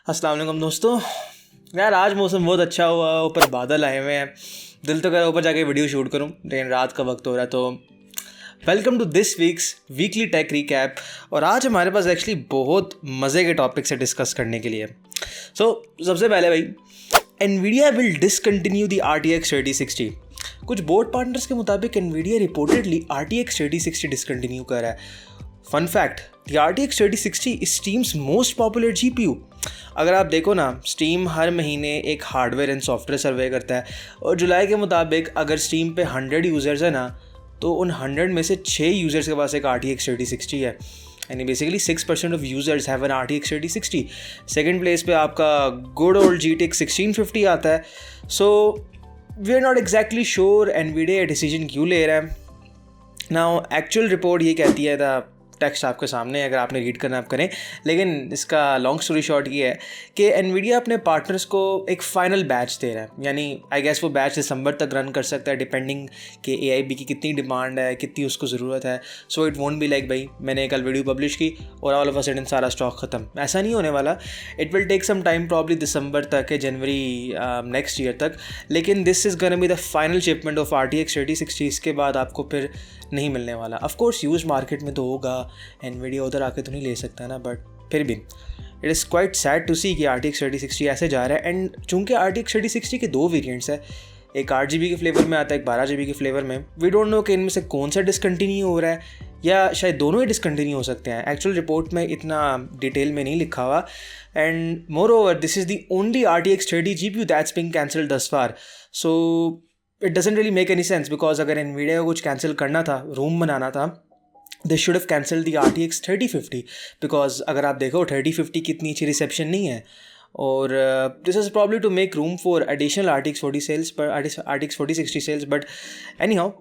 अस्सलाम वालेकुम दोस्तों। यार आज मौसम बहुत अच्छा हुआ, ऊपर बादल आए हुए हैं। दिल तो कर रहा है ऊपर जाके वीडियो शूट करूं, लेकिन रात का वक्त हो रहा है। तो welcome to this week's weekly tech recap. और आज हमारे पास एक्चुअली बहुत मज़े के टॉपिक से डिस्कस करने के लिए। सबसे पहले भाई, Nvidia will discontinue the RTX 3060। कुछ बोर्ड पार्टनर्स के मुताबिक एनवीडिया रिपोर्टेडली RTX 3060 डिसकंटिन्यू कर रहा है। Fun fact, the RTX 3060 is Steam's most popular GPU। अगर आप देखो ना, स्टीम हर महीने एक हार्डवेयर एंड सॉफ्टवेयर सर्वे करता है, और जुलाई के मुताबिक अगर स्टीम पे 100 यूज़र्स है ना, तो उन 100 में से 6 यूज़र्स के पास एक RTX 3060 है। यानी basically 6% of users have an RTX 3060। Second place पे आपका गुड ओल्ड GTX 1650 आता है। So we are not exactly sure Nvidia decision क्यों ले रहा है। नाउ एक्चुअल रिपोर्ट ये कहती है, था टेक्स्ट आपके सामने, अगर आपने रीड करना आप करें, लेकिन इसका लॉन्ग स्टोरी शॉर्ट ये है कि एनवीडिया अपने पार्टनर्स को एक फ़ाइनल बैच दे रहा है। यानी आई गेस वो बैच दिसंबर तक रन कर सकता है, डिपेंडिंग कि AIB की कितनी डिमांड है, कितनी उसको ज़रूरत है। So it won't be like भाई मैंने कल वीडियो पब्लिश की और ऑल ऑफ अ सडन सारा स्टॉक ख़त्म, ऐसा नहीं होने वाला। It will take some time, probably दिसंबर तक है, जनवरी नेक्स्ट ईयर तक। लेकिन this is gonna be the final shipment of RTX 3060। इसके बाद आपको फिर नहीं मिलने वाला। ऑफ कोर्स यूज मार्केट में तो होगा, एनवीडिया उधर आके तो नहीं ले सकता ना, बट फिर भी it is quite sad to see कि RTX 3060 ऐसे जा रहा है। एंड चूंकि RTX 3060 के 2 वेरिएंट्स है, एक 8GB के फ्लेवर में आता है, एक 12GB के फ्लेवर में। वी डोंट नो कि इनमें से कौन सा डिसकंटिन्यू हो रहा है, या शायद दोनों ही डिसकंटिन्यू हो सकते हैं। एक्चुअल रिपोर्ट में इतना डिटेल में नहीं लिखा हुआ। And moreover, this is the only RTX 30 GPU that's being cancelled thus far. So it doesn't really make any sense, because अगर एनवीडिया को कुछ कैंसिल करना था, रूम बनाना था, they should have cancelled the RTX 3050। बिकॉज अगर आप देखो 3050 की इतनी अच्छी रिसेप्शन नहीं है, और this is probably to make room for additional RTX 40 sales, पर RTX 4060 sales. But anyhow,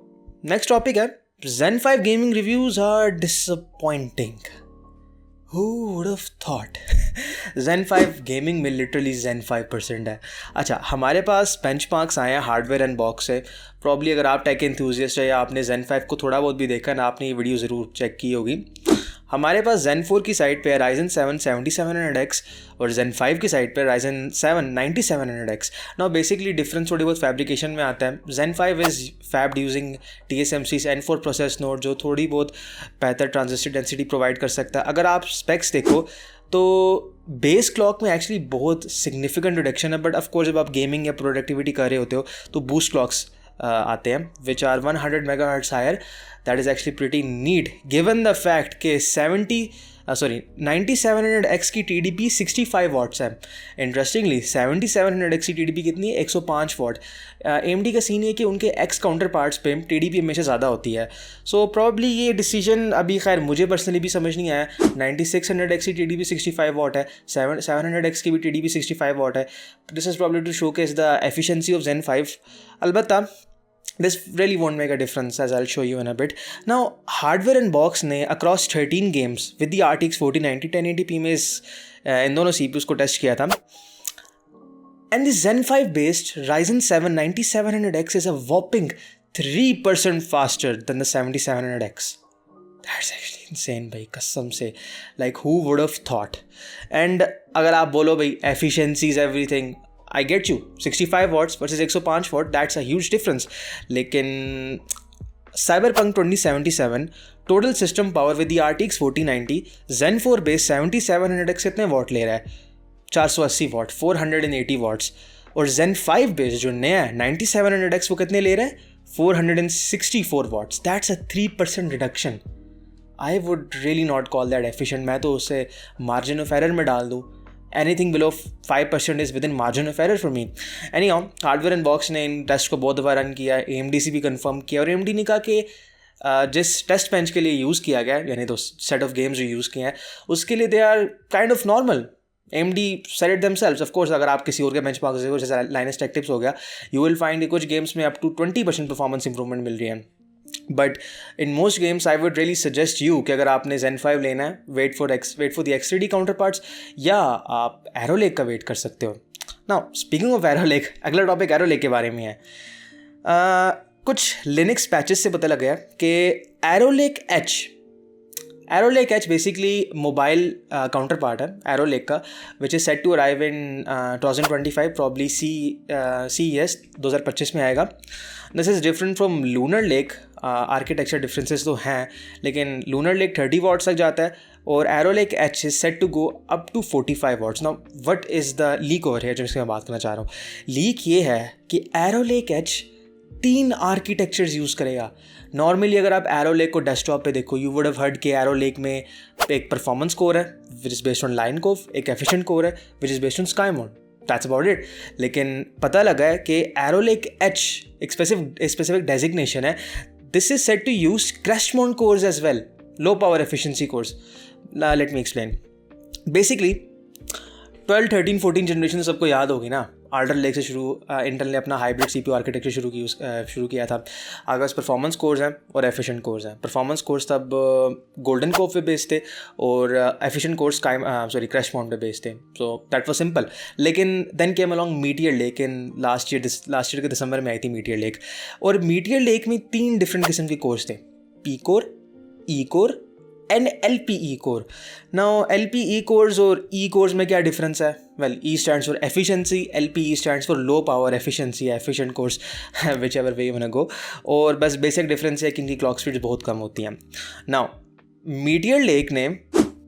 next topic है Zen 5 gaming reviews are disappointing. Who would have thought? Zen 5 gaming में लिटरली Zen 5% है। अच्छा, हमारे पास benchmarks आए हैं hardware unbox से। Probably अगर आप टेक एंथुसियास्ट है या आपने Zen 5 को थोड़ा बहुत भी देखा ना, आपने ये वीडियो ज़रूर चेक की होगी। हमारे पास Zen 4 की साइड पे है Ryzen 7 7700X, और Zen 5 की साइड पे Ryzen 7 9700X। Now basically difference थोड़ी बहुत फैब्रिकेशन में आता है। Zen 5 is fabbed using TSMC's N4 process node, जो थोड़ी बहुत बेहतर ट्रांजिस्टर डेंसिटी प्रोवाइड कर सकता है। अगर आप स्पेक्स देखो तो बेस क्लॉक में एक्चुअली बहुत सिग्निफिकेंट रिडक्शन है, बट ऑफकोर्स जब आप गेमिंग या प्रोडक्टिविटी कर रहे होते हो तो बूस्ट क्लॉक्स आते हैं, which are 100 MHz higher. That is actually pretty neat given the fact कि 9700X की TDP 65 वाट्स है। इंटरेस्टिंगली 7700X की TDP कितनी है? 105 वाट। AMD का सीन है कि उनके X काउंटर पार्ट्स पे TDP हमेशा ज़्यादा होती है। सो प्रॉब्ली ये डिसीजन अभी, खैर मुझे पर्सनली भी समझ नहीं आया। 9600X की TDP 65 वाट है, 700X की भी TDP 65 वाट है। This is probably to showcase the efficiency of Zen 5। अलबत्ता this really won't make a difference, as I'll show you in a bit. Now, Hardware Unbox ने across 13 games with the RTX 4090 1080p में इन दोनों CPUs को test किया था। And the Zen 5 based Ryzen 7 9700X is a whopping 3% faster than the 7700X. That's actually insane भाई, कसम से। Like who would have thought? And अगर आप बोलो भाई efficiency is everything, I get you, 65 watts versus 105 watt, that's a huge difference. लेकिन Cyberpunk 2077 total system power with the RTX 4090 Zen 4 base 7700X कितने वाट ले रहा है? 480 वाट, 480 वाट्स। और Zen 5 बेस जो नया है 9700X वो कितने ले रहा है? 464 watts. That's a 3% reduction. I would really not call that efficient. मैं तो उसे मार्जिन ऑफ एरर में डाल दूँ। Anything below 5% is within margin of error for me. Anyhow, Hardware Unbox ने इन टेस्ट को बहुत दफ़ा रन किया, AMD से भी कंफर्म किया, और AMD ने कहा कि जिस टेस्ट बेंच के लिए यूज़ किया गया, यानी तो सेट ऑफ गेम्स जो यूज़ किए हैं, उसके लिए they are kind of normal. AMD said it themselves. Of course, अगर आप किसी और के बेंचमार्क देखो, जैसे Linus Tech Tips हो गया, you will find कुछ गेम्स में up to 20% परफॉर्मेंस इंप्रूवमेंट मिल रही है। But in most games I would really suggest you कि अगर आपने Zen 5 लेना है, wait for the X3D counterparts, या आप एरो लेक का वेट कर सकते हो। Now speaking of Arrow Lake, अगला टॉपिक एरो लेक के बारे में है। कुछ लिनक्स पैचेस से पता लग गया कि Arrow Lake Arrow Lake H basically mobile counterpart है एरो लेक का, which is set to arrive in 2025, probably CES 2025 में आएगा. This is different from Lunar Lake. Architecture differences तो हैं, लेकिन लूनर लेक 30 वॉट्स तक जाता है और Arrow Lake H is set to go up to 45 watts. Now what is the leak over है जिसकी मैं बात करना चाह रहा हूँ. लीक ये है कि Arrow Lake H 3 architectures use करेगा. नॉर्मली अगर आप एरो लेक को डेस्कटॉप पे देखो, यू वुड हैव हर्ड कि एरो लेक में एक परफॉर्मेंस कोर है which is based on Lion Cove, एक एफिशिएंट कोर है which is based on Skymont. That's about it. लेकिन पता लगा है कि एरो लेक एच एक स्पेसिफिक डेजिग्नेशन है. This is set to use Crestmont cores as well, low power efficiency course. Let me explain. Basically 12, 13, 14 generation सबको याद होगी ना. आल्डर लेक से शुरू इंटेल ने अपना हाइब्रिड CPU आर्किटेक्चर शुरू किया था. आगे बस परफॉर्मेंस कोर्स हैं और एफिशिएंट कोर्स हैं. परफॉर्मेंस कोर्स तब गोल्डन कोव पे बेस्ड थे और एफिशिएंट कोर्स क्रेस्टमोंट पे बेस्ड थे. So that was simple. लेकिन then came along Meteor Lake in last year के दिसंबर में आई थी मीटियर लेक. और मीटियर लेक में 3 डिफरेंट किस्म के कोर्स थे, P core, E core and LPE core. Now LPE cores और E कोर्स में क्या डिफरेंस है? Well, E stands for efficiency, LPE stands for low power efficiency, efficient cores, whichever way you want to go. और बस basic difference है कि इनकी clock speeds बहुत कम होती हैं. नाउ मीटियर लेक ने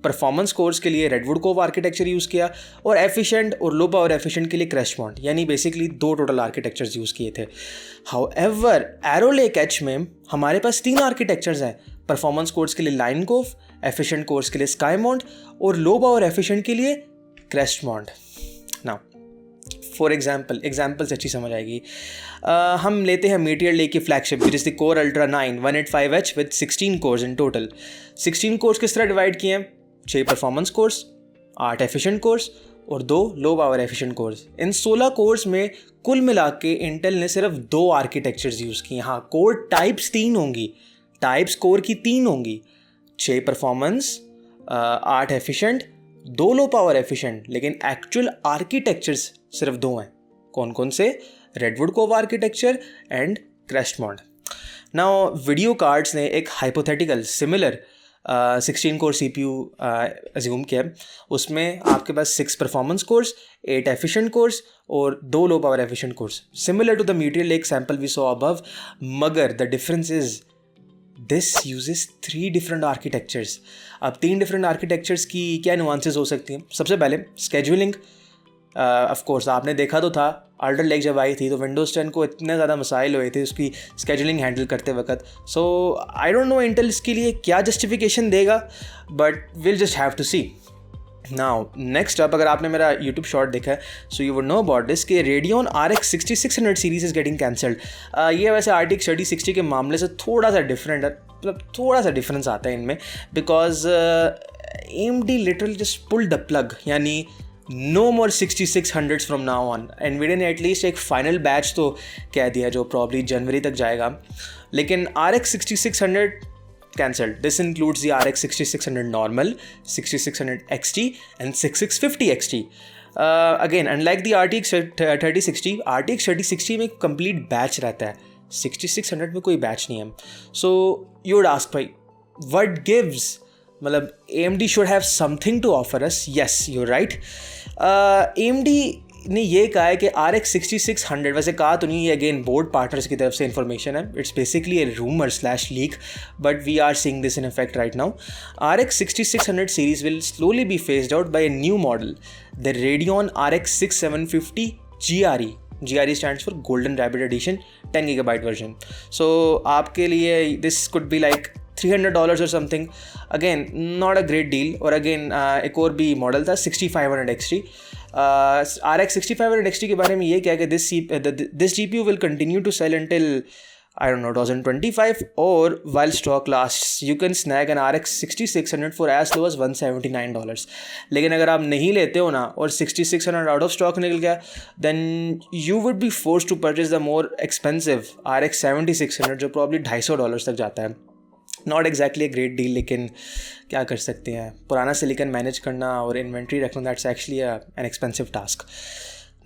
परफॉर्मेंस कोर्स के लिए रेडवुड कोव आर्किटेक्चर यूज़ किया और एफिशिएंट और लो पावर एफिशिएंट के लिए क्रेस्टमोंट, यानी बेसिकली 2 टोटल आर्किटेक्चर्स यूज़ किए थे. हाउएवर एरो लेक एच में हमारे पास 3 आर्किटेक्चर्स हैं. परफॉर्मेंस कोर्स के लिए लाइन कोव, एफिशिएंट कोर्स के लिए स्काईमोंट और लो पावर एफिशिएंट के लिए क्रेस्टमोंट. नाउ फॉर एग्जाम्पल से अच्छी समझ आएगी. हम लेते हैं मीटियर लेक की flagship which is the core ultra 9 185H with 16 course in total. 16 course किस तरह डिवाइड किए हैं? 6 परफॉर्मेंस कोर्स, 8 एफिशिएंट कोर्स और 2 लो पावर एफिशिएंट कोर्स. इन 16 कोर्स में कुल मिला के इंटेल ने सिर्फ 2 आर्किटेक्चर्स यूज़ किए. हाँ, कोर टाइप्स 3 होंगी, टाइप्स कोर की 3 होंगी, 6 performance, 8 efficient, 2 low power efficient, लेकिन एक्चुअल आर्किटेक्चर्स सिर्फ 2 हैं. कौन कौन से? Redwood Cove architecture and Crestmont. Now video cards ने एक hypothetical similar 16 core CPU assume किया. उसमें आपके पास 6 परफॉर्मेंस कोर्स, 8 एफिशिएंट कोर्स और 2 low power efficient cores, similar to the Meteor Lake sample we saw above. मगर the difference is this uses 3 different architectures. अब 3 different architectures की क्या nuances हो सकती हैं? सबसे पहले स्केड्यूलिंग. ऑफ कोर्स आपने देखा तो था आल्डर लेक जब आई थी तो विंडोज़ 10 को इतने ज़्यादा मसाइल हुए थे उसकी स्केड्यूलिंग हैंडल करते वक्त. So I don't know Intel इसके लिए क्या जस्टिफिकेशन देगा, but will just have to see. Now next up, अगर आपने मेरा यूट्यूब शॉर्ट देखा है so you would know about this कि Radeon RX 6600 series is getting cancelled. ये वैसे RTX 3060 के मामले से थोड़ा सा डिफरेंट है, मतलब थोड़ा सा डिफरेंस आता है इनमें, because AMD literally just pulled the plug. यानी no more 6600s from now on. Nvidia ने एटलीस्ट एक फाइनल बैच तो कह दिया जो प्रॉब्ली जनवरी तक जाएगा, लेकिन RX 6600 cancelled. This includes the RX 6600 normal, 6600 XT and 6650 XT. Again, unlike the RTX 3060, RTX 3060 में complete batch रहता है, 6600 में कोई batch नहीं है. So you would ask भाई, what gives? मतलब AMD should have something to offer us. Yes, you're right. AMD ने ये कहा है कि RX 6600, वैसे कहा तो नहीं, ये अगेन बोर्ड पार्टनर्स की तरफ से इन्फॉर्मेशन है, it's basically a rumour / leak, but we are seeing this in effect right now. RX 6600 series will slowly be phased out by a new model, the Radeon RX 6750 GRE. GRE stands for Golden Rabbit Edition 10 GB version. So आपके लिए this could be like $300 or something. Again, not a great deal. और again एक और भी model था 6500 XT. RX 6500 XT के बारे में ये क्या कि this GPU will continue to sell until I don't know 2025, or while stock lasts you can snag an RX 6600 for as low as $179. लेकिन अगर आप नहीं लेते हो ना और 6600 आउट ऑफ स्टॉक निकल गया, then you would be forced to purchase the more expensive RX 7600 जो probably $250 तक जाता है. Not exactly a great deal, लेकिन क्या कर सकते हैं, पुराना सिलिकन मैनेज करना और इन्वेंट्री रखना, that's actually an expensive task.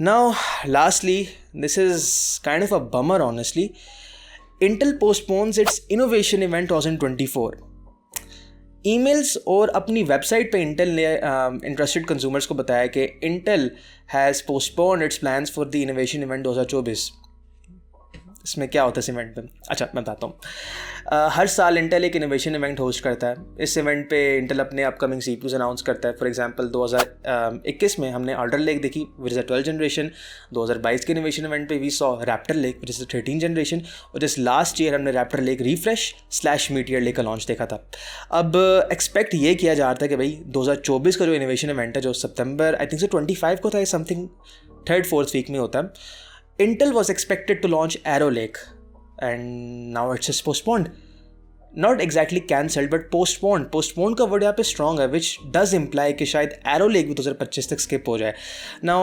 Now lastly, this is kind of a bummer honestly, Intel postpones its innovation event 2024. Emails और अपनी वेबसाइट पे इंटेल ने इंटरेस्टेड कंज्यूमर्स को बताया कि Intel has postponed it's plans for the innovation event 2024। इसमें क्या होता है इस इवेंट पे? अच्छा, मैं बताता हूँ। हर साल इंटेल एक इनोवेशन इवेंट होस्ट करता है। इस इवेंट पे इंटेल अपने अपकमिंग सीपीयूज अनाउंस करता है। फॉर एग्जांपल 2021 में हमने आल्डर लेक देखी विच इज़ अ 12th जनरेशन। 2022 के इनोवेशन इवेंट पे we saw Raptor Lake which is a 13th generation. और इस लास्ट ईयर हमने Raptor Lake refresh / Meteor Lake का लॉन्च देखा था। अब एक्सपेक्ट ये किया जा रहा था कि भाई 2024 का जो इनोवेशन इवेंट है, जो सितंबर आई थिंक से 25 को था, समथिंग 3rd-4th वीक में होता है, Intel was expected to launch Arrow Lake and now it's just postponed. Not exactly cancelled but postponed. Postponed का वर्ड यहाँ पे strong है, which does imply कि शायद Arrow Lake भी 2025 तक skip हो जाए. Now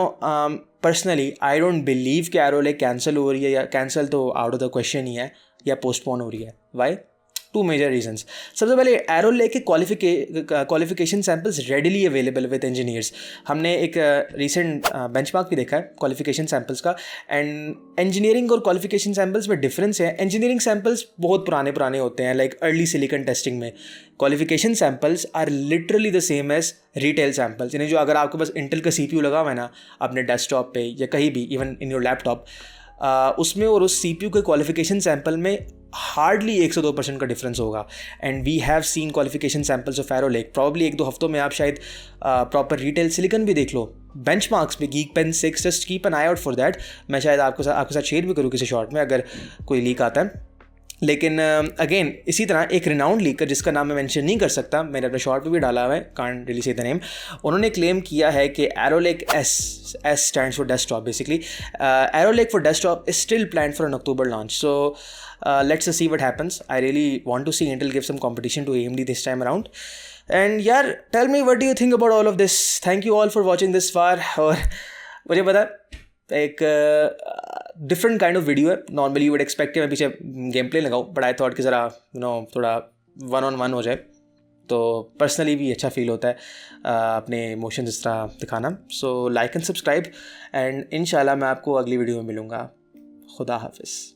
personally I don't believe कि Arrow Lake cancel हो रही है, या cancel तो out of the question ही है, या postpone हो रही है. Why? 2 major reasons. सबसे पहले एरो लेक के qualification samples readily available with engineers. हमने एक रिसेंट बेंचमार्क भी देखा है क्वालिफिकेशन सैम्पल्स का, एंड इंजीनियरिंग और क्वालिफिकेशन सैम्पल्स में डिफरेंस है. इंजीनियरिंग सैम्पल्स बहुत पुराने होते हैं, लाइक अर्ली सिलिकॉन टेस्टिंग में. Qualification samples are literally the same as retail samples. यानी जो अगर आपके पास इंटेल का CPU लगा हुआ है ना अपने डेस्कटॉप पे या कहीं भी, इवन इन योर लैपटॉप, उसमें और उस CPU के क्वालिफिकेशन सैम्पल में हार्डली 102% का डिफरेंस होगा. And we have seen qualification samples of Arrow Lake. Probably 1-2 हफ्तों में आप शायद प्रॉपर रिटेल सिलिकॉन भी देख लो. बेंचमार्क्स पे Geekbench 6, just keep an I out for that. मैं शायद आपके साथ शेयर भी करूँ किसी शॉर्ट में अगर कोई लीक आता है. लेकिन अगेन इसी तरह एक रिनाउंड लीकर जिसका नाम मैं मेंशन नहीं कर सकता, मैंने अपने शॉर्ट पे भी डाला हुआ है, can't really say the name, उन्होंने क्लेम किया है कि Arrow Lake S stands for desktop basically. Arrow Lake for desktop is still planned for an October launch. So let's see what happens. I really want to see Intel give some competition to AMD this time around. And यार, tell me what do you think about all of this. Thank you all for watching this far. और मुझे पता एक different kind of video है. Normally you would expect कि मैं पीछे game play लगाऊँ, बट आई थॉट कि ज़रा थोड़ा 1-on-1 हो जाए, तो पर्सनली भी अच्छा फील होता है अपने इमोशंस इस तरह दिखाना. So like and subscribe, and इंशाल्लाह मैं आपको अगली वीडियो में मिलूँगा. खुदा हाफिज़.